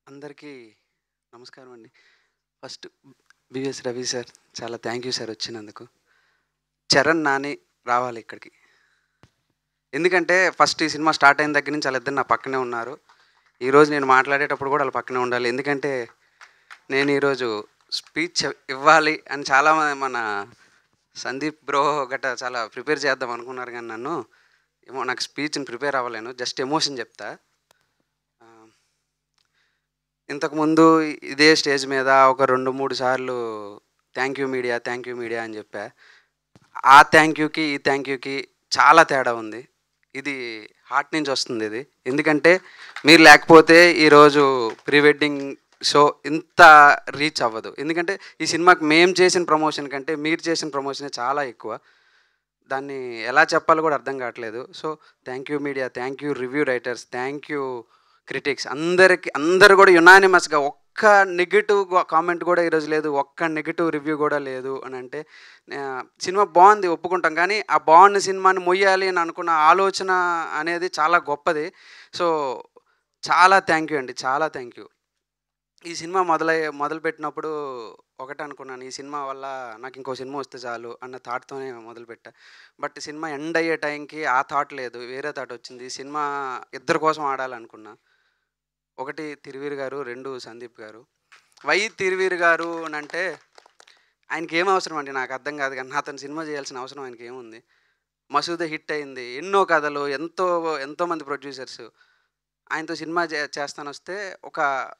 అందరికీ నమస్కారం అండి. ఫస్ట్ బిఎస్ రవి సార్ చాలా థ్యాంక్ యూ సార్ వచ్చినందుకు. చరణ్, నాని రావాలి ఇక్కడికి. ఎందుకంటే ఫస్ట్ ఈ సినిమా స్టార్ట్ అయిన దగ్గర నుంచి వాళ్ళిద్దరు నా పక్కనే ఉన్నారు. ఈరోజు నేను మాట్లాడేటప్పుడు కూడా వాళ్ళ పక్కనే ఉండాలి. ఎందుకంటే నేను ఈరోజు స్పీచ్ ఇవ్వాలి అని చాలా మన సందీప్ బ్రో గట్రా చాలా ప్రిపేర్ చేద్దాం అనుకున్నారు, కానీ నన్ను ఏమో నాకు స్పీచ్ని ప్రిపేర్ అవ్వలేను. జస్ట్ ఎమోషన్ చెప్తా. ఇంతకుముందు ఇదే స్టేజ్ మీద ఒక 2-3 సార్లు thank you media, thank you media అని చెప్పా. ఆ థ్యాంక్ యూకి ఈ థ్యాంక్ యూకి చాలా తేడా ఉంది. ఇది హార్ట్ నుంచి వస్తుంది ఇది. ఎందుకంటే మీరు లేకపోతే ఈరోజు ప్రీ వెడ్డింగ్ షో ఇంత రీచ్ అవ్వదు. ఎందుకంటే ఈ సినిమాకి మేము చేసిన ప్రమోషన్ కంటే మీరు చేసిన ప్రమోషనే చాలా ఎక్కువ. దాన్ని ఎలా చెప్పాలో కూడా అర్థం కావట్లేదు. So thank you media, thank you review writers, thank you critics, అందరూ కూడా యునానిమస్గా ఒక్క నెగిటివ్ కామెంట్ కూడా ఈరోజు లేదు, ఒక్క నెగిటివ్ రివ్యూ కూడా లేదు అని అంటే సినిమా బాగుంది ఒప్పుకుంటాం, కానీ ఆ బాగున్న సినిమాని మొయ్యాలి అని అనుకున్న ఆలోచన అనేది చాలా గొప్పది. సో చాలా థ్యాంక్ యూ అండి, చాలా థ్యాంక్ యూ. ఈ సినిమా మొదలుపెట్టినప్పుడు ఒకటే అనుకున్నాను, ఈ సినిమా వల్ల నాకు ఇంకో సినిమా వస్తే చాలు అన్న థాట్తోనే మొదలుపెట్టా. బట్ సినిమా ఎండ్ అయ్యే టైంకి ఆ థాట్ లేదు, వేరే థాట్ వచ్చింది. సినిమా ఇద్దరి కోసం ఆడాలనుకున్నా. ఒకటి తిరువీరు గారు, 2 సందీప్ గారు. వై తిరువీరు గారు అని అంటే ఆయనకి ఏం అవసరం అండి నాకు అర్థం కాదు, కానీ అతను సినిమా చేయాల్సిన అవసరం ఆయనకి ఏముంది? మసూద హిట్ అయింది, ఎన్నో కథలు, ఎంతోమంది ప్రొడ్యూసర్స్. ఆయనతో సినిమా చేస్తానొస్తే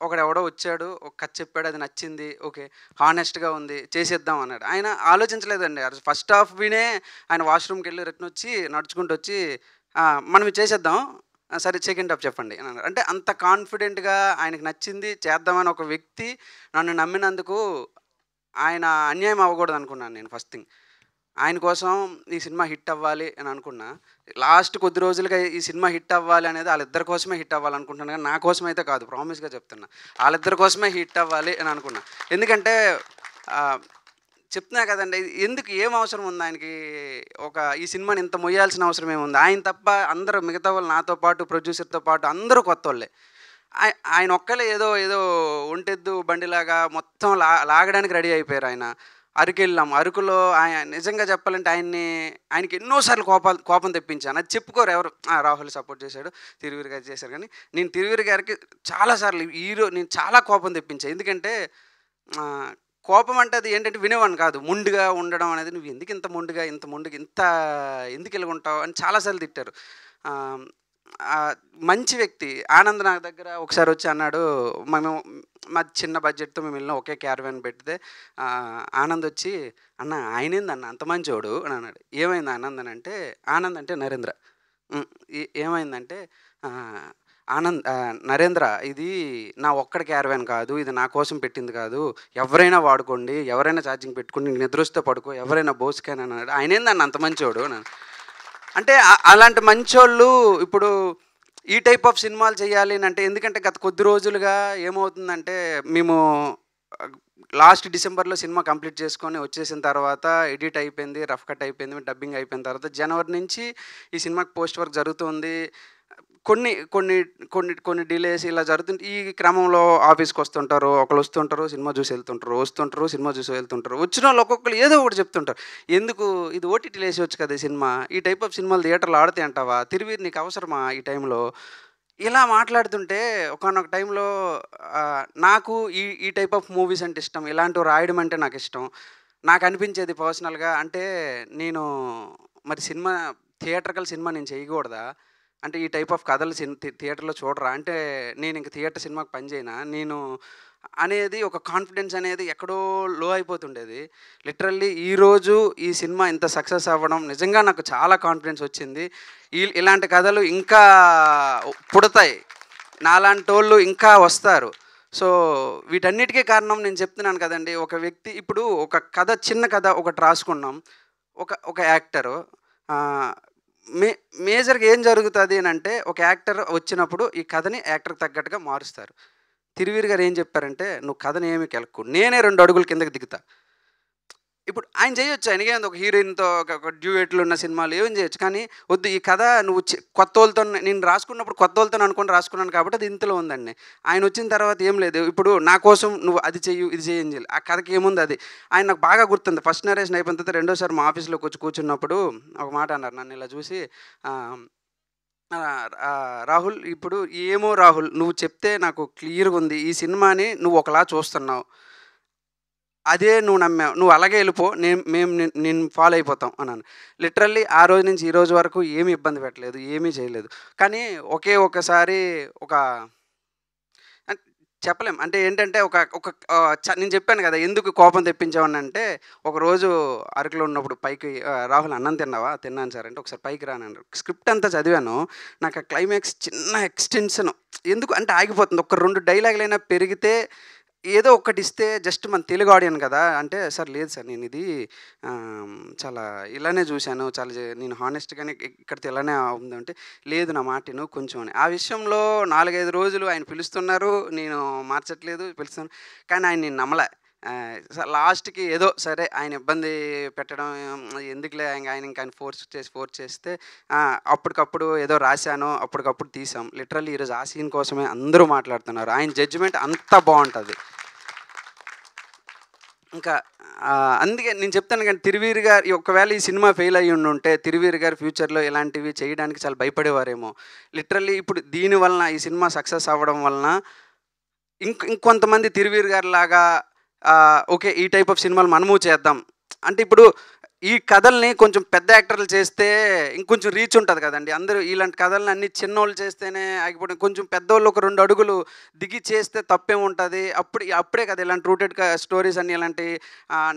ఒకడెవడో వచ్చాడు, ఒక కథ చెప్పాడు, అది నచ్చింది, ఓకే హానెస్ట్గా ఉంది, చేసేద్దాం అన్నాడు. ఆయన ఆలోచించలేదండి. ఫస్ట్ హాఫ్ వినే ఆయన వాష్రూమ్కి వెళ్ళి రిటర్న్ వచ్చి నడుచుకుంటూ వచ్చి మనం ఇది చేసేద్దాం, సరే సెకండ్ హాఫ్ చెప్పండి అని అన్నాడు. అంటే అంత కాన్ఫిడెంట్గా ఆయనకు నచ్చింది చేద్దామని ఒక వ్యక్తి నన్ను నమ్మినందుకు ఆయన అన్యాయం అవ్వకూడదు అనుకున్నాను నేను. ఫస్ట్ థింగ్ ఆయన కోసం ఈ సినిమా హిట్ అవ్వాలి అని అనుకున్నా. లాస్ట్ కొద్ది రోజులుగా ఈ సినిమా హిట్ అవ్వాలి అనేది వాళ్ళిద్దరి కోసమే హిట్ అవ్వాలనుకుంటున్నాను, కానీ నా కోసం అయితే కాదు, ప్రామిస్గా చెప్తున్నా. వాళ్ళిద్దరి కోసమే హిట్ అవ్వాలి అని అనుకున్నా. ఎందుకంటే చెప్తున్నా కదండి, ఎందుకు ఏం అవసరం ఉంది ఆయనకి ఈ సినిమాని ఇంత మొయ్యాల్సిన అవసరం ఏముంది? ఆయన తప్ప అందరూ మిగతా వాళ్ళు, నాతో పాటు ప్రొడ్యూసర్తో పాటు అందరూ కొత్త వాళ్ళే. ఆయన ఒక్కలే ఏదో ఏదో ఒంటెద్దు బండిలాగా మొత్తం లాగడానికి రెడీ అయిపోయారు. ఆయన అరకెళ్ళాం. అరకులో ఆయన నిజంగా చెప్పాలంటే ఆయనకి ఎన్నోసార్లు కోపం తెప్పించాను. అది చెప్పుకోరు ఎవరు. రాహుల్ సపోర్ట్ చేశాడు, తిరువీరు గారు చేశారు, కానీ నేను తిరువీరు గారికి చాలాసార్లు నేను చాలా కోపం తెప్పించాను. ఎందుకంటే కోపం అంటే అది ఏంటంటే వినేవాడిని కాదు, మొండిగా ఉండడం అనేది. నువ్వు ఎందుకు ఇంత మొండిగా ఎందుకు ఇలాగుంటావు అని చాలాసార్లు తిట్టారు. మంచి వ్యక్తి ఆనంద్ నా దగ్గర ఒకసారి వచ్చి అన్నాడు, మా చిన్న బడ్జెట్తో మేము వెళ్ళిన ఒకే క్యారవాన్ పెడితే ఆనంద్ వచ్చి, అన్న ఆయనేందన్న అంత మంచోడు అని అన్నాడు. ఏమైంది ఆనంద్ అని అంటే, ఆనంద్ అంటే నరేంద్ర. ఏమైందంటే నరేంద్ర, ఇది నా ఒక్కడి క్యారవాన్ కాదు, ఇది నా కోసం పెట్టింది కాదు, ఎవరైనా వాడుకోండి, ఎవరైనా ఛార్జింగ్ పెట్టుకుని నీకు నిద్రొస్తే పడుకో, ఎవరైనా బోసుకాని అన్నాడు. ఆయనేందన్న అంత మంచోడు అని. అంటే అలాంటి మంచోళ్ళు ఇప్పుడు ఈ టైప్ ఆఫ్ సినిమాలు చేయాలి అని అంటే, ఎందుకంటే గత కొద్ది రోజులుగా ఏమవుతుందంటే, మేము లాస్ట్ డిసెంబర్లో సినిమా కంప్లీట్ చేసుకొని వచ్చేసిన తర్వాత ఎడిట్ అయిపోయింది, రఫ్ కట్ అయిపోయింది, డబ్బింగ్ అయిపోయిన తర్వాత జనవరి నుంచి ఈ సినిమాకి పోస్ట్ వర్క్ జరుగుతుంది. కొన్ని కొన్ని కొన్ని కొన్ని డిలేస్ ఇలా జరుగుతుంటే, ఈ క్రమంలో ఆఫీస్కి వస్తుంటారు, ఒకళ్ళు వస్తుంటారు, సినిమా చూసి వస్తుంటారు, సినిమా చూసి వెళ్తుంటారు. వచ్చిన వాళ్ళు ఒక్కొక్కరు ఏదో ఒకటి చెప్తుంటారు. ఎందుకు ఇది ఓటీటీలో వేసేవచ్చు కదా సినిమా, ఈ టైప్ ఆఫ్ సినిమాలు థియేటర్లో ఆడితే అంటావా, తిరువీరు నీకు అవసరమా ఈ టైంలో, ఇలా మాట్లాడుతుంటే ఒకానొక టైంలో నాకు ఈ టైప్ ఆఫ్ మూవీస్ అంటే ఇష్టం, ఇలాంటివి రాయడం అంటే నాకు ఇష్టం. నాకు అనిపించేది పర్సనల్గా అంటే, నేను మరి థియేటర్కల్ సినిమా నేను చేయకూడదా? అంటే ఈ టైప్ ఆఫ్ కథలు థియేటర్లో చూడరా అంటే, నేను ఇంక థియేటర్ సినిమాకి పని చేయనా నేను అనేది ఒక కాన్ఫిడెన్స్ అనేది ఎక్కడో లో అయిపోతుండేది. లిటరల్లీ ఈరోజు ఈ సినిమా ఇంత సక్సెస్ అవ్వడం నిజంగా నాకు చాలా కాన్ఫిడెన్స్ వచ్చింది. ఇలాంటి కథలు ఇంకా పుడతాయి, నాలాంటోళ్ళు ఇంకా వస్తారు. సో వీటన్నిటికీ కారణం నేను చెప్తున్నాను కదండి. ఒక వ్యక్తి ఇప్పుడు ఒక కథ, చిన్న కథ ఒకటి రాసుకున్నాం, ఒక యాక్టరు మేజర్గా ఏం జరుగుతుంది అని అంటే, ఒక యాక్టర్ వచ్చినప్పుడు ఈ కథని యాక్టర్కి తగ్గట్టుగా మారుస్తారు. తిరువీరు గారు ఏం చెప్పారంటే, నువ్వు కథని ఏమి కెలక్కు, నేనే 2 అడుగులు కిందకి దిగుతా. ఇప్పుడు ఆయన చేయొచ్చు. ఆయనకేముంది ఒక హీరోయిన్‌తో ఒక డ్యూయెట్లు ఉన్న సినిమాలు ఏమైనా చేయొచ్చు. కానీ వద్దు ఈ కథ నువ్వు కొత్తోళ్ళతో నేను రాసుకున్నప్పుడు కొత్తోళ్ళతోని అనుకోని రాసుకున్నాను కాబట్టి అది ఇంతలో ఉందండి. ఆయనొచ్చిన తర్వాత ఏం లేదు. ఇప్పుడు నా కోసం నువ్వు అది చెయ్యు, ఇది చెయ్యి అని చేయాలి. ఆ కథకి ఏముంది అది. ఆయన నాకు బాగా గుర్తుంది. ఫస్ట్ నరేషన్ అయిపోయిన తర్వాత రెండోసారి మా ఆఫీస్‌లోకి వచ్చి కూర్చున్నప్పుడు ఒక మాట అన్నారు. నన్ను ఇలా చూసి ఆహ్, రాహుల్ ఇప్పుడు ఏమో రాహుల్ నువ్వు చెప్తే నాకు క్లియర్‌గుంది. ఈ సినిమాని నువ్వు ఒకలా చూస్తున్నావు. అదే నువ్వు నమ్మావు. నువ్వు అలాగే ఎళ్ళిపో. మేము నిన్ను ఫాలో అయిపోతాం అన్నాను. లిటరల్లీ ఆ రోజు నుంచి ఈ రోజు వరకు ఏమి ఇబ్బంది పెట్టలేదు. ఏమీ చేయలేదు. కానీ ఒకే ఒక్కసారి ఒక అన్ చెప్పలేం. అంటే ఏంటంటే ఒక ఒక నేను చెప్పాను కదా! ఎందుకు కోపం తెప్పించావనంటే, ఒకరోజు అరకులో ఉన్నప్పుడు పైకి "రాహుల్ అన్నం తిన్నావా?" "తిన్నాను సార్" అంటే, "ఒకసారి పైకి రా" అన్నారు. స్క్రిప్ట్ అంతా చదివాను. నాకు ఆ క్లైమాక్స్ చిన్న ఎక్స్‌టెన్షన్ ఎందుకు అంటే ఆగిపోతుంది. ఒక 2 డైలాగులైనా పెరిగితే ఏదో ఒక్కటిస్తే జస్ట్ మన తెలుగు ఆడియన్ కదా! అంటే, "సార్ లేదు సార్ నేనిది చాలా ఇలానే చూశాను. చాలా నేను హానెస్ట్‌గానే ఇక్కడితో ఇలానే ఉందంటే, లేదు నా మాట ఇను కొంచెం" అని. ఆ విషయంలో 4, 5 రోజులు ఆయన పిలుస్తున్నారు. నేను మార్చట్లేదు. పిలుస్తున్నాను. కానీ ఆయన నేను నమ్మలే. లాస్ట్‌కి ఏదో సరే ఆయన ఇబ్బంది పెట్టడం ఎందుకులే ఆయన ఆయన ఫోర్స్ చేస్తే అప్పటికప్పుడు ఏదో రాశాను. అప్పటికప్పుడు తీసాం. లిటరల్లీ ఈరోజు ఆ సీన్ కోసమే అందరూ మాట్లాడుతున్నారు. ఆయన జడ్జ్‌మెంట్ అంత బావుంటది. ఇంకా అందుకే నేను చెప్తాను గానీ 'తిరువీరు' గారు ఒకవేళ ఈ సినిమా ఫెయిల్ అయ్యుండుంటే 'తిరువీరు' గారు ఫ్యూచర్‌లో ఇలాంటివి చేయడానికి చాలా భయపడేవారేమో. లిటరల్లీ ఇప్పుడు దీని వలన ఈ సినిమా సక్సెస్ అవ్వడం వలన ఇంకొంతమంది 'తిరువీరు' గారిలాగా ఓకే. ఈ టైప్ ఆఫ్ సినిమాలు మనము చేద్దాం. అంటే ఇప్పుడు ఈ కథల్ని కొంచెం పెద్ద యాక్టర్లు చేస్తే ఇంకొంచెం రీచ్ ఉంటది కదండీ! అందరూ ఇలాంటి కథల్ని అన్ని చిన్నోళ్ళు చేస్తేనే ఆగిపోవడం. కొంచెం పెద్దోళ్ళు ఒక 2 అడుగులు దిగి చేస్తే తప్పేముంటది? అప్పుడే కదా ఇలాంటి రూటెడ్ స్టోరీస్ అన్నీ ఇలాంటి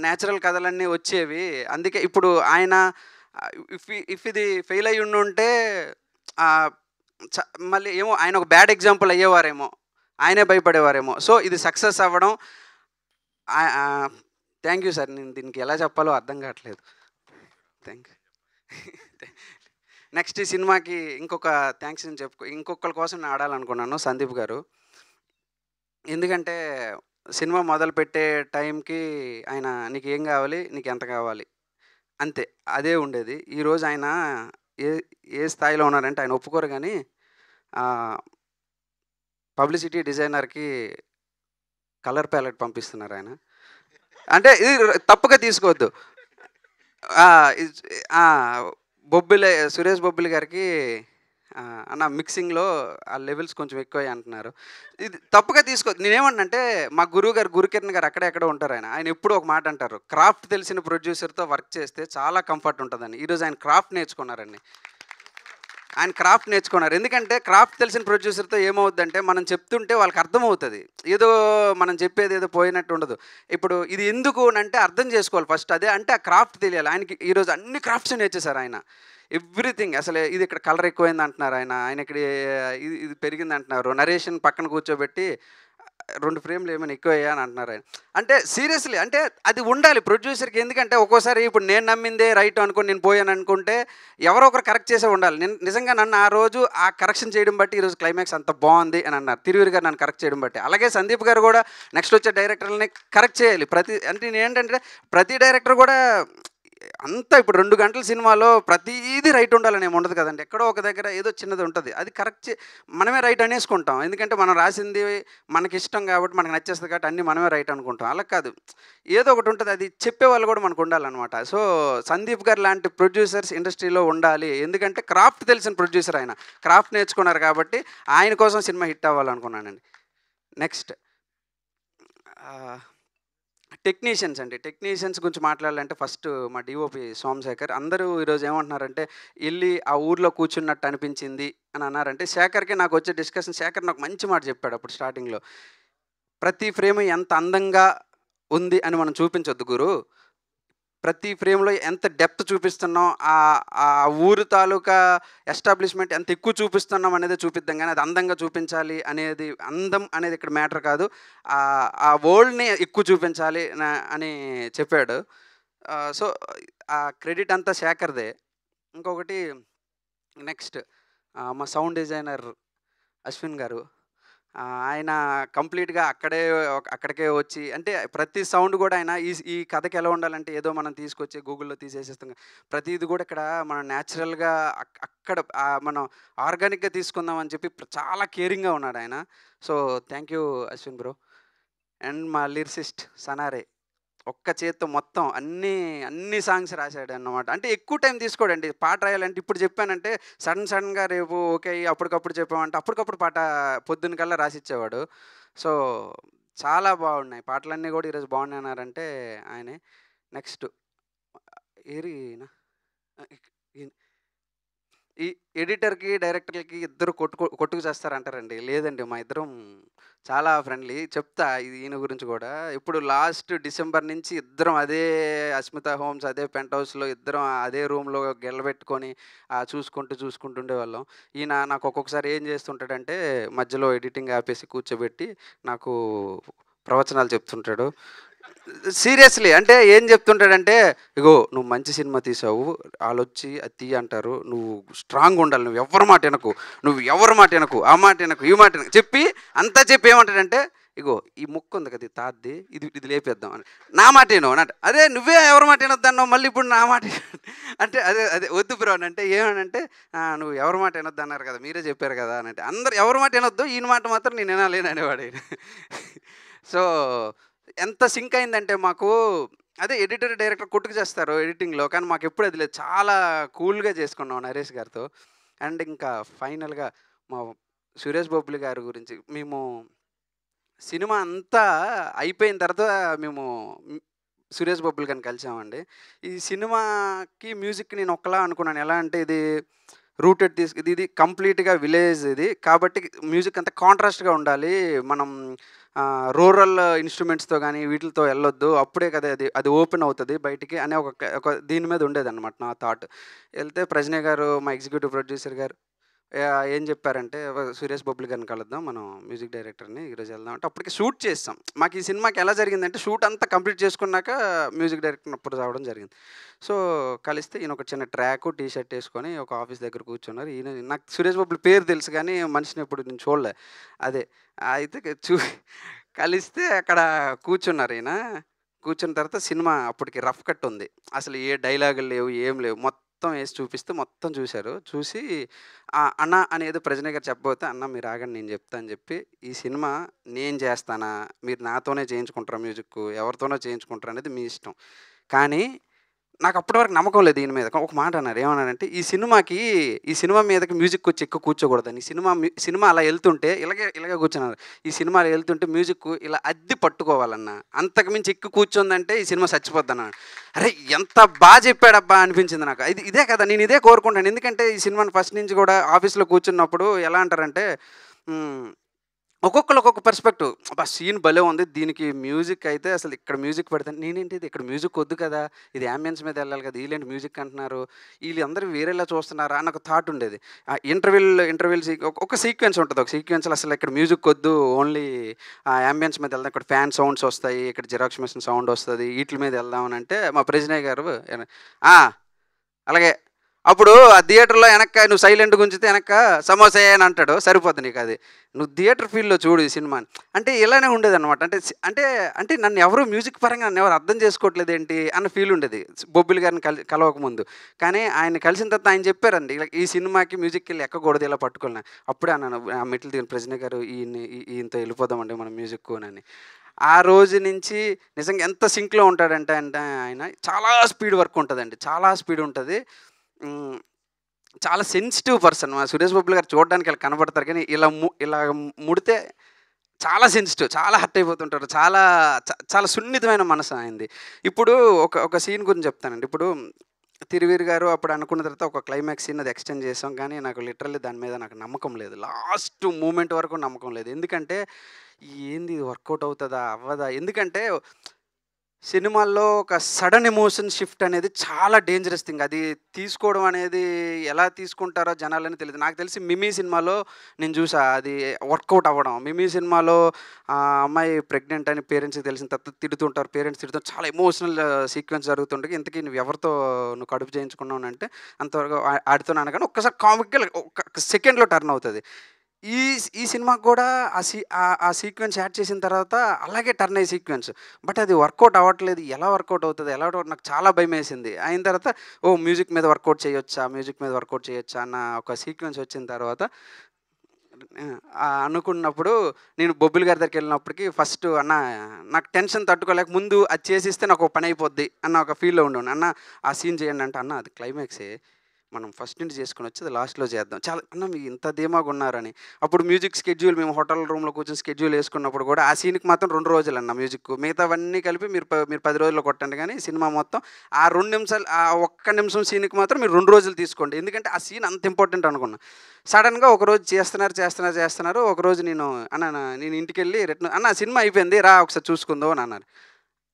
నేచురల్ కథలన్నీ వచ్చేవి. అందుకే ఇప్పుడు ఆయన ఇఫ్ ఇది ఫెయిల్ అయ్యి ఉండుంటే ఆహ్, చ మళ్ళీ ఏమో ఆయన ఒక బ్యాడ్ ఎగ్జాంపుల్ అయ్యేవారేమో. ఆయనే భయపడేవారేమో. సో, ఇది సక్సెస్ అవ్వడం థ్యాంక్ యూ సార్. నేను దీనికి ఎలా చెప్పాలో అర్థం కావట్లేదు. Thank you. నెక్స్ట్ ఈ సినిమాకి ఇంకొక థ్యాంక్స్ అని ఇంకొకళ్ళ కోసం నేను ఆడాలనుకున్నాను 'సందీప్' గారు. ఎందుకంటే సినిమా మొదలుపెట్టే టైంకి ఆయన "నీకేం కావాలి? నీకెంత కావాలి?" అంతే. అదే ఉండేది. ఈరోజు ఆయన ఏ ఏ స్థాయిలో ఉన్నారంటే ఆయన ఒప్పుకోరు గానీ ఆహ్, పబ్లిసిటీ డిజైనర్‌కి కలర్ ప్యాలెట్ పంపిస్తున్నారాయన. అంటే ఇది తప్పుగా తీసుకోవద్దు. ఆ! ఇజ్ ఆ! సురేష్ బొబ్బిలి గారికి అన్న మిక్సింగ్‌లో ఆ లెవెల్స్ కొంచెం ఎక్కువయ్యాయి అంటున్నారు. ఇది తప్పుగా తీసుకోవద్దు. నేనేమన్నానంటే మా గురువు గారు గురుకిరణ్ గారు అక్కడే ఎక్కడో ఉంటారాయన. ఆయన ఎప్పుడూ ఒక మాట అంటారు. క్రాఫ్ట్ తెలిసిన ప్రొడ్యూసర్‌తో వర్క్ చేస్తే చాలా కంఫర్ట్ ఉంటదని. ఈరోజు ఆయన క్రాఫ్ట్ నేర్చుకున్నారండి. ఆయన క్రాఫ్ట్ నేర్చుకున్నారు. ఎందుకంటే క్రాఫ్ట్ తెలిసిన ప్రొడ్యూసర్‌తో ఏమవుద్దంటే మనం చెప్తుంటే వాళ్ళకి అర్థమవుతది. ఏదో మనం చెప్పేది ఏదో పోయినట్టు ఉండదు. ఇప్పుడు ఇది ఎందుకు అనంటే అర్థం చేసుకోవాలి ఫస్ట్. అదే అంటే ఆ క్రాఫ్ట్ తెలియాలి. ఆయనకి ఈరోజు అన్ని క్రాఫ్ట్స్ నేర్చేసారు ఆయన. ఎవ్రీథింగ్ అసలు ఇది ఇక్కడ కలర్ ఎక్కువైంది అంటున్నారు ఆయన. ఆయన ఇక్కడ ఇది ఇది పెరిగింది అంటున్నారు. నరేషన్ పక్కన కూర్చోబెట్టి 2 ఫ్రేమ్‌లు ఏమైనా ఎక్కువయ్యాయా అని అంటున్నారాయన. అంటే సీరియస్‌లీ అంటే అది ఉండాలి ప్రొడ్యూసర్‌కి. ఎందుకంటే ఒక్కోసారి ఇప్పుడు నేను నమ్మిందే రైట్ అనుకోని నేను పోయాననుకుంటే ఎవరో ఒకరు కరెక్ట్ చేసే ఉండాలి. నిజంగా నన్ను ఆ రోజు ఆ కరెక్షన్ చేయడం బట్టి ఈరోజు క్లైమాక్స్ అంత బావుంది అని అన్నారు. తిరువీరు గారు నన్ను కరెక్ట్ చేయడం బట్టి. అలాగే సందీప్ గారు కూడా నెక్స్ట్ వచ్చే డైరెక్టర్‌లని కరెక్ట్ చేయాలి. అంటే నేనేంటంటే ప్రతి డైరెక్టర్ కూడా అంతా ఇప్పుడు 2 గంటల సినిమాలో ప్రతీది రైట్ ఉండాలని ఏమి ఉండదు కదండీ. ఎక్కడో ఒక దగ్గర ఏదో చిన్నది ఉంటది. అది కరెక్ట్ మనమే రైట్ అనేసుకుంటాం. ఎందుకంటే మనం రాసింది మనకిష్టం కాబట్టి, మనకు నచ్చేస్తది కాబట్టి అన్నీ మనమే రైట్ అనుకుంటాం. అలా కాదు. ఏదో ఒకటి ఉంటది. అది చెప్పేవాళ్ళు కూడా మనకు ఉండాలనమాట. సో, సందీప్ గారు లాంటి ప్రొడ్యూసర్స్ ఇండస్ట్రీలో ఉండాలి. ఎందుకంటే క్రాఫ్ట్ తెలిసిన ప్రొడ్యూసర్ ఆయన. క్రాఫ్ట్ నేర్చుకున్నారు కాబట్టి ఆయన కోసం సినిమా హిట్ అవ్వాలనుకున్నానండి. నెక్స్ట్ ఆహ్ టెక్నీషియన్స్ అండి. టెక్నీషియన్స్ గురించి మాట్లాడాలంటే ఫస్ట్ మా డీఓపీ సోమశేఖర్. అందరూ ఈరోజు ఏమంటున్నారంటే, "ఎళ్లి ఆ ఊర్లో కూర్చున్నట్టు అనిపించింది" అని అన్నారంటే, శేఖర్‌కి నాకొచ్చే డిస్కషన్ శేఖర్ నాకు మంచి మాట చెప్పాడు అప్పుడు స్టార్టింగ్‌లో. "ప్రతి ఫ్రేమ్ ఎంత అందంగా ఉంది అని మనం చూపించొద్దు గురు. ప్రతి ఫ్రేమ్‌లో ఎంత డెప్త్ చూపిస్తున్నాం, ఆ ఊరు తాలూకా ఎస్టాబ్లిష్‌మెంట్ ఎంత ఎక్కువ చూపిస్తున్నాం అనేదే చూపిద్దాం గానీ, అది అందంగా చూపించాలి అనేది అందం అనేది ఇక్కడ మ్యాటర్ కాదు. ఆ వరల్డ్‌ని ఎక్కువ చూపించాలి అని చెప్పాడు. సో, ఆ క్రెడిట్ అంతా శేఖర్‌దే. ఇంకొకటి నెక్స్ట్ మా సౌండ్ డిజైనర్ అశ్విన్ గారు. ఆయన కంప్లీట్‌గా అక్కడికే వచ్చి అంటే ప్రతి సౌండ్ గూడా ఆయన ఈ కథకి ఎలా ఉండాలంటే ఏదో మనం తీసుకొచ్చి గూగుల్‌లో తీసేసేస్తాం. ప్రతీది గూడా ఇక్కడ మనం నేచురల్‌గా అక్కడ మనం ఆర్గానిక్‌గా తీసుకుందాం అని చెప్పి చాలా కేరింగ్‌గా ఉన్నాడాయన. So, thank you Ashwin bro. And మా లిరిసిస్ట్ సనారే. ఒక్క చేత్తో మొత్తం అన్ని సాంగ్స్ రాసాడన్నమాట. అంటే ఎక్కువ టైం తీసుకోడండి. పాట రాయాలంటే ఇప్పుడు చెప్పానంటే సడెన్‌గా రేపు ఓకే అయ్యి అప్పటికప్పుడు చెప్పామంటే అప్పటికప్పుడు పాట పొద్దున కల్లా రాసిచ్చేవాడు. సో, చాలా బాగున్నాయి. పాటలన్నీ గూడా ఈరోజు బాగున్నాయన్నారంటే ఆయనే. నెక్స్ట్ ఈయన ఈ ఎడిటర్‌కి, డైరెక్టర్‌లకి ఇద్దరు కొట్టుకు చస్తారంటారండి. లేదండి మా ఇద్దరం చాలా ఫ్రెండ్లీ. చెప్తా ఈయన గురించి గూడా. ఇప్పుడు లాస్ట్ డిసెంబర్ నుంచి ఇద్దరం అదే అస్మిత హోమ్స్, అదే పెంట్ హౌస్‌లో ఇద్దరం అదే రూమ్‌లో గెలబెట్టుకొని చూసుకుంటూ ఉండేవాళ్ళం. ఈయన నాకు ఒక్కొక్కసారి ఏం చేస్తుంటాడంటే మధ్యలో ఎడిటింగ్ ఆపేసి కూర్చోబెట్టి నాకు ప్రవచనాలు చెప్తుంటాడు. సీరియస్‌లీ. అంటే ఏం చెప్తుంటాడంటే, "ఇగో నువ్వు మంచి సినిమా తీసావు. ఆళ్ళొచ్చి అది తీయి అంటారు. నువ్వు స్ట్రాంగుండాలి. నువ్వు ఎవ్వరి మాట ఇనకు. నువ్వు ఎవరి మాట ఇనకు. ఆ మాట ఇనకు, ఈ మాట ఇనకు" చెప్పి అంతా చెప్పి ఏమంటాడంటే, "ఇగో ఈ ముక్కుంది కదా! ఈ తాతది. ఇది లేపేద్దాం" అని. "నా మాట ఇను" అనంట. "అదే నువ్వే ఎవరి మాట ఇనొద్దన్నావు. మళ్ళీ ఇప్పుడు నా మాట అంటే అదే వద్దు బ్రో అనంటే ఏమనంటే, "నువ్వు ఎవరి మాట ఇనొద్దన్నారు కదా! మీరే చెప్పారు కదా!" అనంటే. అందరు ఎవరి మాట ఇనొద్దు. ఈయన మాట మాత్రం నేను ఇనాలి అనేవాడు ఈయన. సో ఎంత సింక్ అయిందంటే మాకు అదే ఎడిటర్, డైరెక్టర్ కొట్టుకు చేస్తారు ఎడిటింగ్‌లో. కానీ మాకెప్పుడు అది లేదు. చాలా కూల్‌గా చేసుకున్నాం నరేష్ గారితో. అండ్ ఇంకా ఫైనల్‌గా మా సురేష్ బొబ్బిలి గారి గురించి మేము సినిమా అంతా అయిపోయిన తర్వాత మేము సురేష్ బొబ్బిలి గారిని కలిసామండి. ఈ సినిమాకి మ్యూజిక్ నేను ఒకలా అనుకున్నాను. ఎలా అంటే ఇది రూటెడ్ ఇది కంప్లీట్‌గా విలేజ్ ఇది. కాబట్టి మ్యూజిక్ అంతా కాంట్రాస్ట్‌గా ఉండాలి. మనం రూరల్ ఇన్‌స్ట్రుమెంట్స్‌తో గాని వీటిలతో ఎళ్ళొద్దు. అప్పుడే కదా అది ఓపెన్ అవుతది బయటికి అనే ఒక దీని మీద ఉండేదన్నమాట నా థాట్. ఎళ్తే ప్రజ్ఞ గారు మా ఎగ్జిక్యూటివ్ ప్రొడ్యూసర్ గారు ఏం చెప్పారంటే సురేష్ బొబ్బిలి గారిని కలుద్దాం మనం మ్యూజిక్ డైరెక్టర్‌ని ఈరోజు వెళ్దాం అంటే అప్పటికి షూట్ చేసాం. మాకు ఈ సినిమాకి ఎలా జరిగిందంటే షూట్ అంతా కంప్లీట్ చేసుకున్నాక మ్యూజిక్ డైరెక్టర్‌ని అప్పుడు రావడం జరిగింది. సో, కలిస్తే ఈయన ఒక చిన్న ట్రాకు, టీ షర్ట్ ఏసుకొని ఒక ఆఫీస్ దగ్గర కూర్చున్నారు. నాకు సురేష్ బాబుల పేరు తెలుసు గానీ, మనిషిని ఎప్పుడు నేను చూడలే. అదే అయితే కలిస్తే అక్కడ కూర్చున్నారీయన. కూర్చున్న తర్వాత సినిమా అప్పటికి రఫ్ కట్ ఉంది. అసలు ఏ డైలాగులు లేవు, ఏం లేవు. మొత్తం ఏసి చూపిస్తే మొత్తం చూసారు. చూసి అన్న అనేదో ప్రజ్ఞ గారు చెప్పబోతే, "అన్న మీరు ఆగండి నేను చెప్తా" అని చెప్పి, "ఈ సినిమా నేను చేస్తానా? మీరు నాతోనే చేయించుకుంటారా మ్యూజిక్కు? ఎవరితోనో చేయించుకుంటారా అనేది మీ ఇష్టం. కానీ నాకు అప్పటి వరకు నమ్మకం లేదు దీని మీద. ఒక మాట అన్నారు. ఏమన్నారంటే, ఈ సినిమా మీదకి మ్యూజిక్కొచ్చి ఎక్కువ కూర్చోకూడదని. సినిమా అలా ఎళ్తుంటే ఇలాగే కూర్చున్నారు. ఈ సినిమా అలా ఎళ్తుంటే మ్యూజిక్కు ఇలా అద్ది పట్టుకోవాలన్నా. అంతకు మించి ఎక్కువ కూర్చుందంటే ఈ సినిమా చచ్చిపోద్దన్నాను. అరే! ఎంత చెప్పాడబ్బా అనిపించింది నాకు. ఇదే కదా! నేను ఇదే కోరుకుంటాను. ఎందుకంటే ఈ సినిమాని ఫస్ట్ నుంచి కూడా ఆఫీస్‌లో కూర్చున్నప్పుడు ఎలా అంటారంటే హ్మ్. ఒక్కొక్కళ్ళు ఒక్కొక్క పర్స్పెక్టివ్. అబ్బా! సీన్ భలే ఉంది. దీనికి మ్యూజిక్ అయితే అసలు ఇక్కడ మ్యూజిక్ పెడితే నేనేంటిది ఇక్కడ మ్యూజిక్ వద్దు కదా! ఇది యాంబియన్స్ మీద ఎళ్ళాలి కదా! ఈళ్ళేంటి మ్యూజిక్ అంటున్నారు. ఈళ్ళందరూ వేరేలా చూస్తున్నారా అని ఒక థాట్ ఉండేది. ఇంటర్వెల్ ఒక సీక్వెన్స్ ఉంటది. ఒక సీక్వెన్స్‌లో అసలు ఇక్కడ మ్యూజిక్ వద్దు. ఓన్లీ యాంబియన్స్ మీద ఎళ్దాం. ఇక్కడ ఫ్యాన్ సౌండ్స్ వస్తాయి. ఇక్కడ జిరాక్స్ మెషిన్ సౌండ్ వస్తది. ఈట్లి మీద ఎళ్దాం అని అంటే మా ప్రెజినెంట్ గారు ఆ! అలాగే. అప్పుడు ఆ థియేటర్‌లో నువ్వు సైలెంట్‌గా ఉంచితే సమోసాయే అని అంటాడు. సరిపోద్ది నీకది. నువ్వు థియేటర్ ఫీల్‌లో చూడు ఈ సినిమాని. అంటే ఇలానే ఉండేదనమాట. అంటే నన్ను ఎవరు మ్యూజిక్ పరంగా నన్నెవరు అర్థం చేసుకోవట్లేదేంటి అన్న ఫీల్ ఉండేది. బొబ్బిలి గారిని కలవక ముందు. కానీ ఆయన్ని కలిసిన తర్వాత ఆయన చెప్పారండి. ఇలా ఈ సినిమాకి మ్యూజిక్‌కెళ్ళి ఎక్కకూడదు ఇలా పట్టుకోవాలని. అప్పుడే అన్నాను ఆ మెట్లు దిగిన ప్రజ్ఞ గారు ఈయనతో వెళ్ళిపోదామండి మనం మ్యూజిక్కునని. ఆ రోజు నుంచి నిజంగా ఎంత సింక్‌లో ఉంటాడంటే ఆయన చాలా స్పీడ్ వర్క్ ఉంటదండి. చాలా స్పీడ్ ఉంటది. హ్మ్. చాలా సెన్సిటివ్ పర్సన్. మా సురేష్ బాబులు గారు చూడడానికి ఇలా కనపడతారు కానీ, ఇలా ముడితే చాలా సెన్సిటివ్. చాలా హర్ట్ అయిపోతుంటారు. చాలా సున్నితమైన మనసు ఆయనది. ఇప్పుడు ఒక సీన్ గురించి చెప్తానండి. ఇప్పుడు 'తిరువీర్' గారు అప్పుడు అనుకున్న తర్వాత ఒక క్లైమాక్స్ సీన్ అది ఎక్స్‌టెండ్ చేసాం. కానీ నాకు లిటరల్లీ దాని మీద నాకు నమ్మకం లేదు. లాస్ట్ మూమెంట్ వరకు నమ్మకం లేదు. ఎందుకంటే ఏంది ఇది వర్కౌట్ అవుతదా? అవ్వదా? ఎందుకంటే సినిమాల్లో ఒక సడన్ ఎమోషన్ షిఫ్ట్ అనేది చాలా డేంజరస్ థింగ్. అది తీసుకోవడం అనేది ఎలా తీసుకుంటారో జనాలని తెలీదు. నాకు తెలిసి 'మిమీ' సినిమాలో నేను చూసా అది వర్కౌట్ అవ్వడం. 'మిమీ' సినిమాలో అమ్మాయి ప్రెగ్నెంట్ అని పేరెంట్స్‌కి తెలిసిన తర్వాత తిడుతుంటారు. పేరెంట్స్ తిడుతుంటే చాలా ఎమోషనల్ సీక్వెన్స్ జరుగుతుండగా ఇంతకీ నువ్వు కడుపు చేయించుకున్నావు అంటే అంతవరకు ఆడితోనే అనగానే ఒక్కసారి కామిక్‌గా ఒక సెకండ్‌లో టర్న్ అవుతది. ఈ ఈ సినిమాకి కూడా ఆ సీక్వెన్స్ యాడ్ చేసిన తర్వాత అలాగే టర్న్ అయ్యే సీక్వెన్స్. బట్ అది వర్కౌట్ అవ్వట్లేదు. ఎలా వర్కౌట్ అవుతది? ఎలా నాకు చాలా భయమేసింది. అయిన తర్వాత ఓహ్! మ్యూజిక్ మీద వర్కౌట్ చేయొచ్చా? మ్యూజిక్ మీద వర్కౌట్ చేయొచ్చా? అన్న ఒక సీక్వెన్స్ వచ్చిన తర్వాత అనుకున్నప్పుడు నేను బొబ్బిలి గారి దగ్గరికెళ్ళినప్పటికి ఫస్ట్ అన్న నాకు టెన్షన్ తట్టుకోలేక ముందు అది చేసిస్తే నాకు ఒక పని అయిపోద్ది అన్న ఒక ఫీల్‌లో ఉండేవాడిని. అన్న ఆ సీన్ చేయండి అంటే, అన్న అది క్లైమాక్సే. మనం ఫస్ట్ నుంచి చేసుకొనొచ్చి అది లాస్ట్‌లో చేద్దాం. చాలా అన్న మీరు ఇంత ధీమాగున్నారని. అప్పుడు మ్యూజిక్ స్కెడ్యూల్ మేము హోటల్ రూమ్‌లో కూర్చొని స్కెడ్యూల్ యేసుకున్నప్పుడు కూడా ఆ సీన్‌కి మాత్రం 2 రోజులన్న మ్యూజిక్కు. మిగతావన్నీ కలిపి మీరు 10 రోజుల్లో కొట్టండి గానీ సినిమా మొత్తం ఆ 2 నిమిషాలు ఆ ఒక్క నిమిషం సీన్‌కి మాత్రం మీరు 2 రోజులు తీసుకోండి. ఎందుకంటే ఆ సీన్ అంత ఇంపార్టెంట్ అనుకున్నా. సడెన్‌గా ఒకరోజు చేస్తున్నారు. ఒకరోజు నేను ఇంటికెళ్ళి "అన్న సినిమా అయిపోయింది. రా ఒకసారి చూసుకుందువు" అని అన్నారు.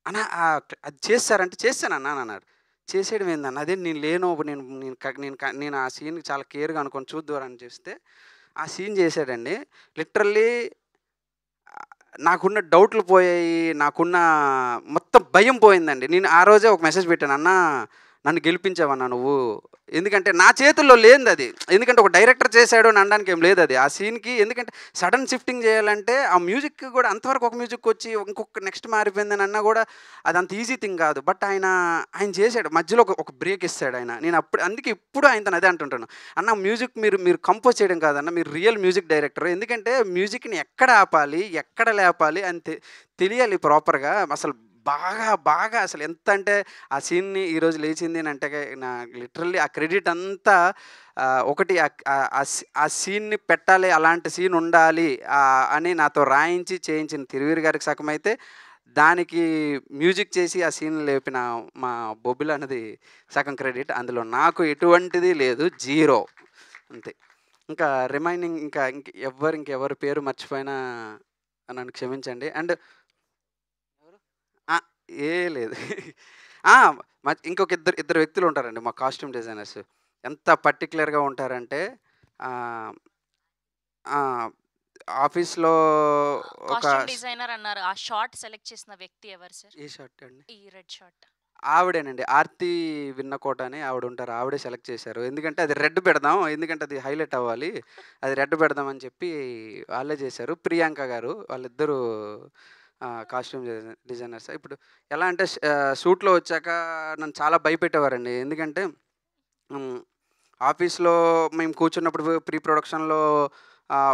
అన్న అది చేసేసారంటే "చేసేసానన్నా" అని అన్నారు. చేసేయడం ఏందన్న? అదేంటి నేను లేను. నేను నేను క నేను క నేను ఆ సీన్‌కి చాలా కేర్‌గా అనుకోని చూద్దువురా అని చేస్తే, ఆ సీన్ చేసాడండి. లిటరల్లీ నాకున్న డౌట్లు పోయాయి. నాకున్న మొత్తం భయం పోయిందండి. నేను ఆ రోజే ఒక మెసేజ్ పెట్టాను. "అన్నా నన్ను గెలిపించావన్నా నువ్వు." ఎందుకంటే నా చేతుల్లో లేనిదది. ఎందుకంటే ఒక డైరెక్టర్ చేసాడు అని అనడానికి ఏం లేదది. ఆ సీన్‌కి ఎందుకంటే సడెన్ షిఫ్టింగ్ చేయాలంటే ఆ మ్యూజిక్ కూడా అంతవరకు ఒక మ్యూజికొచ్చి ఇంకొక నెక్స్ట్ మారిపోయిందని అన్నా కూడా అదంత ఈజీ థింగ్ కాదు. బట్ ఆయన చేసాడు. మధ్యలో ఒక బ్రేక్ ఇస్తాడాయన. నేను అప్పుడు అందుకే ఇప్పుడు ఆయనతోని అదే అంటుంటాను. అన్న మ్యూజిక్ మీరు మీరు కంపోజ్ చేయడం కాదన్న. మీరు రియల్ మ్యూజిక్ డైరెక్టర్. ఎందుకంటే మ్యూజిక్‌ని ఎక్కడ ఆపాలి, ఎక్కడ లేపాలి అని తెలియాలి ప్రాపర్‌గా. అసలు బాగా అసలు ఎంత అంటే ఆ సీన్‌ని ఈరోజు లేచింది అనంటే నా లిటరల్లీ ఆ క్రెడిట్ అంతా ఒకటి ఆ సీన్‌ని పెట్టాలి. అలాంటి సీన్ ఉండాలి అని నాతో రాయించి చేయించిన 'తిరువీరు' గారికి సగమైతే, దానికి మ్యూజిక్ చేసి ఆ సీన్ లేపిన మా బొబ్బిలి అన్నది సగం క్రెడిట్. అందులో నాకు ఎటువంటిది లేదు. జీరో అంతే. ఇంకా రిమైనింగ్ ఇంకెవరి పేరు మర్చిపోయినా నన్ను క్షమించండి. అండ్ ఆ! లేదు. ఆ! ఇంకొక ఇద్దరు వ్యక్తులుంటారండి మా కాస్ట్యూమ్ డిజైనర్స్. ఎంత పర్టిక్యులర్‌గా ఉంటారంటే ఆహ్, ఆ! ఆఫీస్‌లో ఒక కాస్ట్యూమ్ స్ డిజైనర్ అన్నారు. ఆ షార్ట్ సెలెక్ట్ చేసిన వ్యక్తి ఎవరు సార్? ఏ షర్ట్ అండి? ఈ రెడ్ షార్ట్. ఆవిడేనండి. 'ఆర్తి విన్నకోట' అని ఆవిడుంటారు. ఆవిడే సెలెక్ట్ చేశారు. ఎందుకంటే అది రెడ్ పెడదాం. ఎందుకంటే అది హైలైట్ అవ్వాలి. అది రెడ్ పెడదాం అని చెప్పి వాళ్ళే చేశారు. ప్రియాంక గారు వాళ్ళిద్దరూ కాస్ట్యూమ్ డిజైనర్స్. ఇప్పుడు ఎలా అంటే షూట్‌లో వచ్చాక నన్ను చాలా భయపెట్టేవారండి. ఎందుకంటే హ్మ్. ఆఫీస్‌లో మేము కూర్చున్నప్పుడు ప్రీ ప్రొడక్షన్‌లో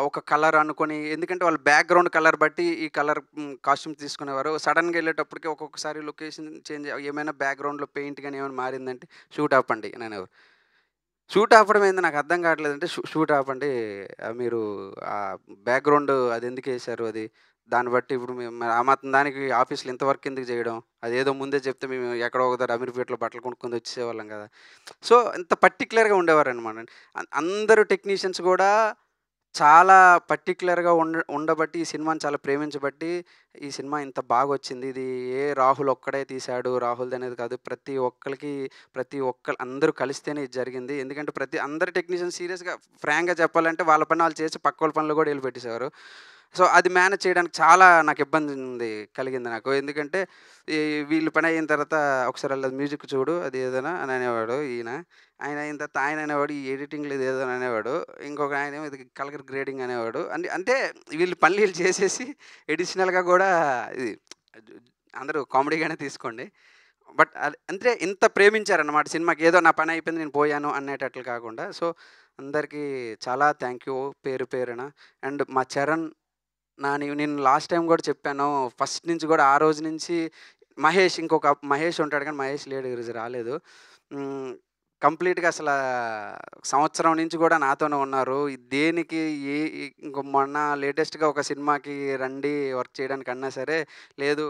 ఒక కలర్ అనుకోని ఎందుకంటే వాళ్ళు బ్యాక్‌గ్రౌండ్ కలర్ బట్టి ఈ కలర్ కాస్ట్యూమ్ తీసుకునేవారు. సడెన్‌గా ఎళ్ళేటప్పటికి ఒక్కొక్కసారి లొకేషన్ చేంజ్ ఏమైనా బ్యాక్‌గ్రౌండ్‌లో పెయింట్ గాని ఏమైనా మారిందంటే షూట్ ఆపండి అనేవారు. షూట్ ఆపడం ఏంది నాకు అర్థం కావట్లేదంటే షూట్ ఆపండి. మీరు బ్యాక్‌గ్రౌండ్ అదెందుకేశారు అది? దాన్ని బట్టి ఇప్పుడు మేము మరి ఆ మాత్రం దానికి ఆఫీస్‌లో ఇంత వర్క్ ఎందుకు చేయడం? అదేదో ముందే చెప్తే మేము ఎక్కడో ఒక దగ్గర అమీర్పేటలో బట్టలు కొనుక్కొని వచ్చేసేవాళ్ళం కదా! సో, ఇంత పర్టిక్యులర్‌గా ఉండేవారనమాట. అందరూ టెక్నీషియన్స్ గూడా చాలా పర్టిక్యులర్‌గా ఉండబట్టి ఈ సినిమాని చాలా ప్రేమించబట్టి ఈ సినిమా ఇంత బాగొచ్చింది. ఇది రాహుల్ ఒక్కడే తీశాడు. రాహుల్‌దనేది కాదు. ప్రతి ఒక్కళ్ళు అందరూ కలిస్తేనే ఇది జరిగింది. ఎందుకంటే అందరు టెక్నీషియన్స్ సీరియస్‌గా ఫ్రాంక్‌గా చెప్పాలంటే వాళ్ళ పని వాళ్ళు చేసి పక్కోళ్ళ పనులు గూడా ఎళ్ళిపెట్టేసేవారు. సో, అది మేనేజ్ చేయడానికి చాలా నాకు ఇబ్బంది కలిగింది నాకు. ఎందుకంటే ఈ వీళ్ళు పని అయిన తర్వాత ఒకసారి ఆళ్ళ మ్యూజిక్ చూడు అది ఏదైనా అని అనేవాడు ఈయన. ఆయన అయిన తర్వాత ఆయన అనేవాడు ఈ ఎడిటింగ్‌లో ఇది ఏదో అని అనేవాడు. ఇంకొక ఆయనేమో ఇది కలర్ గ్రేడింగ్ అనేవాడు. అంటే వీళ్ళు పనులు ఈళ్ళు చేసేసి ఎడిషనల్‌గా గూడా ఇది అందరూ కామెడీగానే తీసుకోండి. బట్ అది అంటే ఇంత ప్రేమించారన్నమాట సినిమాకి. ఏదో నా పని అయిపోయింది నేను పోయాను అనేటట్లు కాకుండా. సో, అందరికీ చాలా థాంక్ యూ పేరు పేరున. అండ్ మా చరణ్, నేను లాస్ట్ టైమ్ గూడా చెప్పాను. ఫస్ట్ నుంచి గూడా ఆ రోజు నుంచి మహేష్ ఉంటాడు కానీ మహేష్ లేడు ఈరోజు రాలేదు. హ్మ్. కంప్లీట్‌గా సంవత్సరం నుంచి గూడా నాతోనే ఉన్నారు. దేనికి ఏ ఇంక మొన్న లేటెస్ట్‌గా ఒక సినిమాకి రండి వర్క్ చేయడానికన్నా సరే, లేదు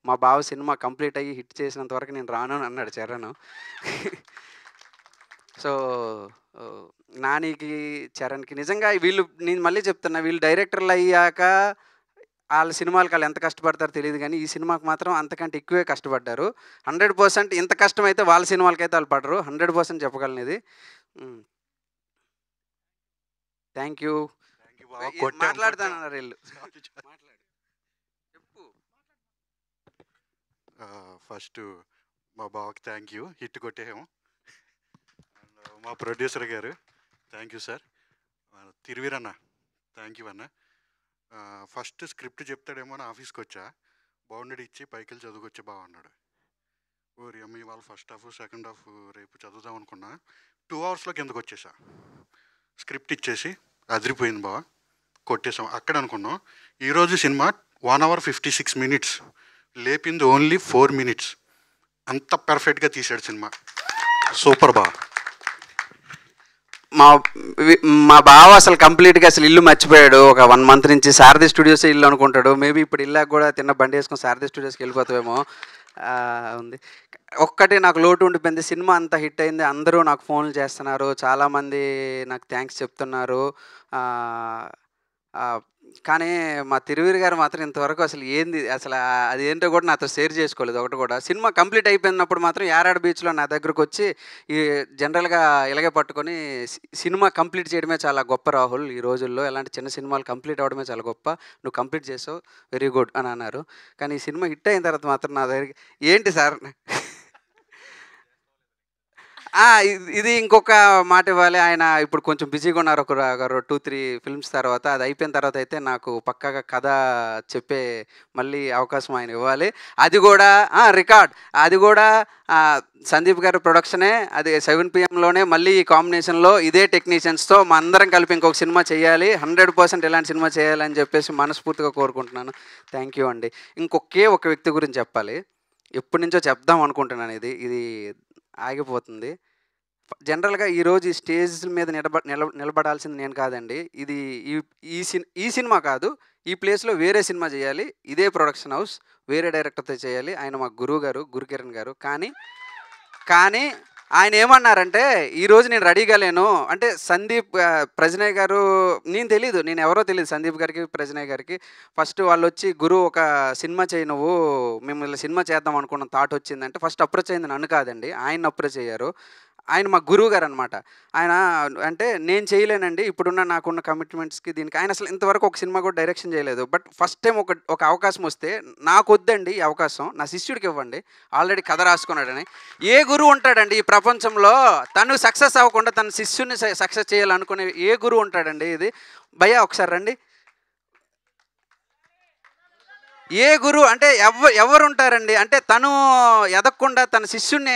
మా బావ సినిమా కంప్లీట్ అయ్యి హిట్ చేసినంత వరకు నేను రాను అని అన్నాడు చరణ్. సో, ఓహ్, నానికి, చరణ్‌కి నిజంగా నేను మళ్ళీ చెప్తున్నా వీళ్ళు డైరెక్టర్‌లయ్యాక ఆళ్ళ సినిమాలకి ఆళ్ళెంత కష్టపడతారో తెలీదు గానీ, ఈ సినిమాకి మాత్రం అంతకంటే ఎక్కువే కష్టపడ్డారు. 100% ఇంత కష్టమైతే వాళ్ళ సినిమాలకైతే ఆళ్ళు పడరు. 100% చెప్పగలను ఇది. హ్మ్. Thank you. థ్యాంక్ యూ బావ. కొట్టాం. మాట్లాడతానన్నారు ఈళ్ళు. చాలు చాలు. మాట్లాడు. చెప్పు. ఫస్టు మా బావకి థ్యాంక్ యూ. హిట్ కొట్టేసాము. అండ్ మా ప్రొడ్యూసర్ గారు థ్యాంక్ యూ సార్. తిరువీరన్న థ్యాంక్ యూ అన్న. ఫస్ట్ స్క్రిప్ట్ చెప్తాడేమో అని ఆఫీస్కి వచ్చా, బౌండరీ ఇచ్చి పైకి వెళ్ళి చదువుకొచ్చే బావ అన్నాడు. ఓరి అమ్మ ఇవాళ ఫస్ట్ హాఫ్ సెకండ్ హాఫ్ రేపు చదువుదాం అనుకున్నా. 2 అవర్స్లో కిందకు వచ్చేసా. స్క్రిప్ట్ ఇచ్చేసి అదిరిపోయింది బావ, కొట్టేసాం అక్కడ అనుకున్నాం. ఈరోజు సినిమా 1 hour 56 minutes, లేపింది ఓన్లీ 4 minutes. అంత పర్ఫెక్ట్గా తీసాడు సినిమా. సూపర్ బావ. మా మా బావ అసలు కంప్లీట్గా అసలు ఇల్లు మర్చిపోయాడు. ఒక 1 month నుంచి సారథి స్టూడియోస్ ఇల్లు అనుకుంటాడు. మేబీ ఇప్పుడు ఇల్లాక కూడా తిన్న బండి వేసుకొని సారథి స్టూడియోస్కి వెళ్ళిపోతామేమో ఉంది. ఒక్కటి నాకు లోటు ఉండిపోయింది. సినిమా అంత హిట్ అయింది, అందరూ నాకు ఫోన్లు చేస్తున్నారు, చాలామంది నాకు థ్యాంక్స్ చెప్తున్నారు. కానీ మా తిరువీరు గారు మాత్రం ఇంతవరకు అసలు ఏంది అసలు అది ఏంటో కూడా నాతో షేర్ చేసుకోలేదు. ఒకటి కూడా సినిమా కంప్లీట్ అయిపోయినప్పుడు మాత్రం యారాడ బీచ్లో నా దగ్గరకు వచ్చి ఈ జనరల్గా ఇలాగే పట్టుకొని సినిమా కంప్లీట్ చేయడమే చాలా గొప్ప రాహుల్, ఈ రోజుల్లో ఇలాంటి చిన్న సినిమాలు కంప్లీట్ అవ్వడమే చాలా గొప్ప, నువ్వు కంప్లీట్ చేసావు, వెరీ గుడ్ అని అన్నారు. కానీ ఈ సినిమా హిట్ అయిన తర్వాత మాత్రం నా దగ్గరికి ఏంటి సార్ ఇది ఇంకొక మాట ఇవ్వాలి. ఆయన ఇప్పుడు కొంచెం బిజీగా ఉన్నారు. ఒక 2-3 ఫిల్మ్స్ తర్వాత, అది అయిపోయిన తర్వాత అయితే నాకు పక్కాగా కథ చెప్పే మళ్ళీ అవకాశం ఆయన ఇవ్వాలి. అది కూడా రికార్డ్, అది కూడా సందీప్ గారి ప్రొడక్షనే, అది 7 PM మళ్ళీ ఈ కాంబినేషన్లో ఇదే టెక్నీషియన్స్తో మా అందరం కలిపి ఇంకొక సినిమా చేయాలి, 100% ఇలాంటి సినిమా చేయాలని చెప్పేసి మనస్ఫూర్తిగా కోరుకుంటున్నాను. థ్యాంక్ యూ అండి. ఇంకొకే ఒక వ్యక్తి గురించి చెప్పాలి, ఎప్పటి నుంచో చెప్దాం అనుకుంటున్నాను, ఇది ఆగిపోతుంది. జనరల్గా ఈరోజు ఈ స్టేజ్ మీద నిలబడాల్సింది నేను కాదండి. ఇది ఈ సినిమా కాదు, ఈ ప్లేస్లో వేరే సినిమా చేయాలి, ఇదే ప్రొడక్షన్ హౌస్ వేరే డైరెక్టర్తో చేయాలి. ఆయన మా గురువు గారు, గురుకిరణ్ గారు. కానీ ఆయన ఏమన్నారంటే, ఈరోజు నేను రెడీగా లేను అంటే, సందీప్ ప్రజనయ్ గారు, నేను ఎవరో తెలియదు సందీప్ గారికి ప్రజనయ్ గారికి. ఫస్ట్ వాళ్ళు వచ్చి, గురు ఒక సినిమా చేయి, నువ్వు మిమ్మల్ని సినిమా చేద్దాం అనుకున్న థాట్ వచ్చిందంటే ఫస్ట్ అప్రోచ్ అయింది నన్ను కాదండి, ఆయన అప్రోచ్ అయ్యారు. ఆయన మా గురువు గారు అనమాట. ఆయన అంటే నేను చేయలేనండి ఇప్పుడున్న నాకున్న కమిట్మెంట్స్కి దీనికి. ఆయన అసలు ఇంతవరకు ఒక సినిమా కూడా డైరెక్షన్ చేయలేదు. బట్ ఫస్ట్ టైం ఒక అవకాశం వస్తే, నాకు వద్దండి ఈ అవకాశం, నా శిష్యుడికి ఇవ్వండి, ఆల్రెడీ కథ రాసుకున్నాడని. ఏ గురువు ఉంటాడండి ఈ ప్రపంచంలో తను సక్సెస్ అవ్వకుండా తన శిష్యుని సక్సెస్ చేయాలనుకునే ఏ గురువు ఉంటాడండి? ఇది భయ్యా ఒకసారి రండి. ఏ గురువు అంటే ఎవరు ఉంటారండి? అంటే తను ఎదగకుండా తన శిష్యుణ్ణి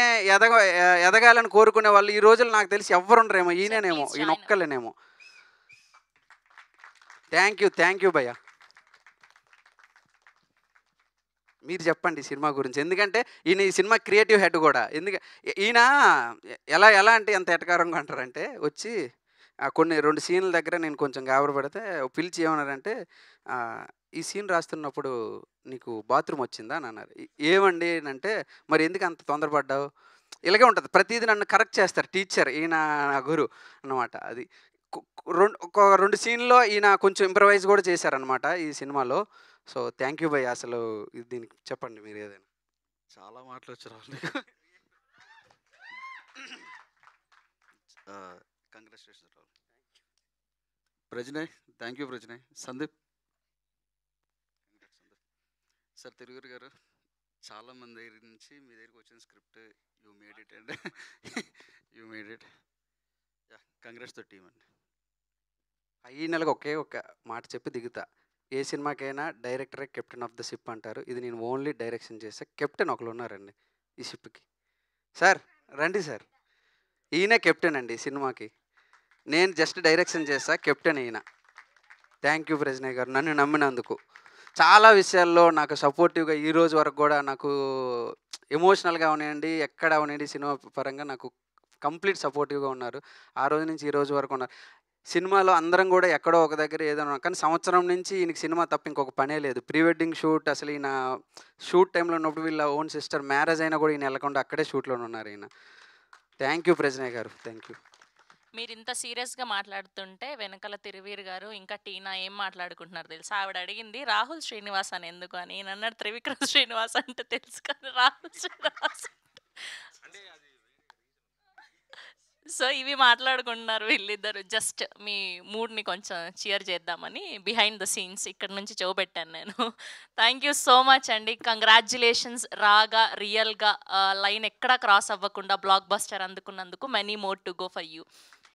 ఎదగాలని కోరుకునే వాళ్ళు ఈ రోజులు నాకు తెలిసి ఎవరు ఉండరేమో, ఈయన ఒక్కలేనేమో. థ్యాంక్ యూ భయ్యా. మీరు చెప్పండి సినిమా గురించి, ఎందుకంటే ఈయన ఈ సినిమా క్రియేటివ్ హెడ్ కూడా. ఈయన ఎలా అంటే ఎంత ఎటకారంగా అంటారంటే, వచ్చి కొన్ని 2 సీన్ల దగ్గర నేను కొంచెం గాబర పడితే పిలిచి ఏమన్నారంటే, ఈ సీన్ రాస్తున్నప్పుడు నీకు బాత్రూమ్ వచ్చిందా అని అన్నారు. ఏమండి అంటే, మరి ఎందుకు అంత తొందరపడ్డావు? ఇలాగే ఉంటుంది ప్రతిదీ, నన్ను కరెక్ట్ చేస్తారు టీచర్, ఈయన నా గురు అన్నమాట. అది ఒక 2 సీన్లో ఈయన కొంచెం ఇంప్రవైజ్ కూడా చేశారనమాట ఈ సినిమాలో. సో థ్యాంక్ యూ భయ్య. అసలు దీనికి చెప్పండి మీరు ఏదైనా. చాలా మాటలు వచ్చారు. Congratulations Rahul. Prajanay, thank you Prajanay. Sandeep sir, Thiruvuru గారు, చాలామంది దగ్గర నుంచి మీ దగ్గరికి వచ్చిన script you made it yeah, congrats the team అండి. ఈ నెలకు ఒకే ఒక మాట చెప్పి దిగుతా. ఏ సినిమాకైనా డైరెక్టరే కెప్టెన్ ఆఫ్ ద షిప్ అంటారు. ఇది నేను ఓన్లీ డైరెక్షన్ చేసా. కెప్టెన్ ఒకరు ఉన్నారండి ఈ షిప్కి. సార్ రండి సార్, ఈయనే కెప్టెన్ అండి సినిమాకి. నేను జస్ట్ డైరెక్షన్ చేస్తా, కెప్టెన్ ఈయన. థ్యాంక్ యూ ప్రజనయ్ గారు, నన్ను నమ్మినందుకు. చాలా విషయాల్లో నాకు సపోర్టివ్గా ఈ రోజు వరకు కూడా నాకు ఎమోషనల్గా అవనండి, ఎక్కడ అవనండి, సినిమా పరంగా నాకు కంప్లీట్ సపోర్టివ్గా ఉన్నారు. ఆ రోజు నుంచి ఈ రోజు వరకు ఉన్నారు. సినిమాలో అందరం కూడా ఎక్కడో ఒక దగ్గర ఏదైనా, కానీ సంవత్సరం నుంచి ఈయనకి సినిమా తప్ప ఇంకొక పనే లేదు. ప్రీ వెడ్డింగ్ షూట్, అసలు ఈయన షూట్ టైంలో ఉన్నప్పుడు వీళ్ళ ఓన్ సిస్టర్ మ్యారేజ్ అయినా కూడా ఈయన వెళ్ళకుండా అక్కడే షూట్లోనే ఉన్నారు ఈయన. థ్యాంక్ యూ ప్రజనయ్ గారు, థ్యాంక్ యూ. మీరు ఇంత సీరియస్గా మాట్లాడుతుంటే వెనకాల తిరువీర్ గారు ఇంకా టీనా ఏం మాట్లాడుకుంటున్నారు తెలుసా? ఆవిడ అడిగింది రాహుల్ శ్రీనివాస్ అని ఎందుకు అని. నేను అన్నాడు త్రివిక్రమ్ శ్రీనివాస్ అంటే తెలుసు కానీ రాహుల్ శ్రీనివాస్. సో ఇవి మాట్లాడుకుంటున్నారు వీళ్ళిద్దరు. జస్ట్ మీ మూడ్ని కొంచెం చియర్ చేద్దామని బిహైండ్ ద సీన్స్ ఇక్కడ నుంచి చూపెట్టాను నేను. థ్యాంక్ యూ సో మచ్ అండి. కంగ్రాచ్యులేషన్స్. రాగా రియల్గా లైన్ ఎక్కడా క్రాస్ అవ్వకుండా బ్లాక్ బస్టర్ అందుకున్నందుకు many more to go for you.